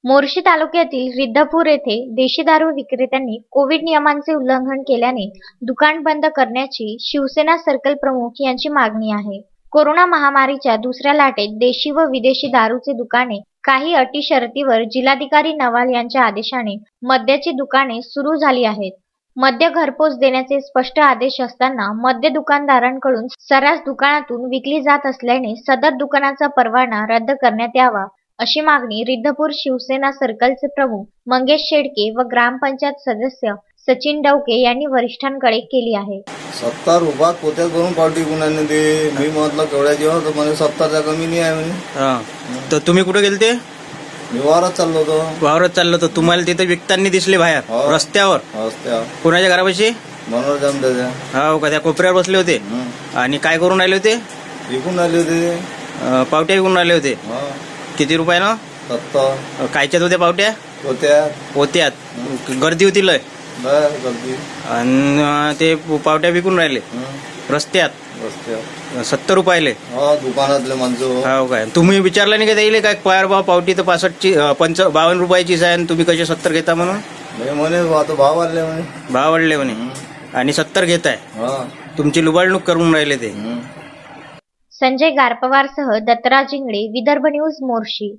मोर्शी तालुक्यातील रिद्धपूर येथे देशी दारू विक्रेत्यांनी कोविड नियमांचे उल्लंघन केल्याने दुकान बंद करण्याची शिवसेना सर्कल प्रमुख यांची मागणी आहे। कोरोना महामारीच्या दुसऱ्या लाटेत देशी व विदेशी दारूचे दुकाने काही अटी शर्तीवर जिल्हाधिकारी नवाल यांच्या आदेशाने मद्याची दुकाने सुरू झाली आहेत। मद्य घरपोच देण्याचे स्पष्ट आदेश असताना मद्य दुकानदारांकडून सर्रास दुकानातून विकली जात असल्याने सदर दुकानाचा परवाना रद्द करण्यात यावा अशी मागणी रिद्धपूर शिवसेना सर्कलचे प्रमुख मंगेश शेडके व ग्रामपंचायत सदस्य सचिन डवके यांनी वरिष्ठांकडे केली आहे। 70 रुपयात पोत्यात भरून पावटी गुणाने दे। मी म्हटलं केवढ्या जेव्हा तर म्हणे 70चा कमी नाही आहे म्हणे। तर तुम्ही कुठे गेलते? मी वावरात चाललो होतो। वावरात चाललो तर तुम्हाला तिथे विकताना दिसले बाहेर रस्त्यावर? कोणाच्या घरापाशी? मनोहर जामदार। हो का, त्या कोपऱ्यावर बसले होते आणि काय करून राहिले होते? विकून राहिले होते, पावट्या विकून राहिले होते। किती रुपयानं? 70। कायच्यात होत्या पावट्या? पोत्यात। गर्दी होती लय गर्दी, आणि ते पावट्या विकून राहिले रस्त्यात 70 रुपयाले दुकानातले माणसं। हो काय, तुम्ही विचारलं नाही का त्याला काय पार पावटी तर 52 रुपयाचीच आहे आणि तुम्ही कसे 70 घेता म्हणून? म्हणे भाव वाढले म्हणे, भाव वाढले म्हणे आणि 70 घेताय? तुमची लुबाडणूक करून राहिले ते। संजय गारपवारसह दत्तराज इंगळे, विदर्भ न्यूज, मोर्शी।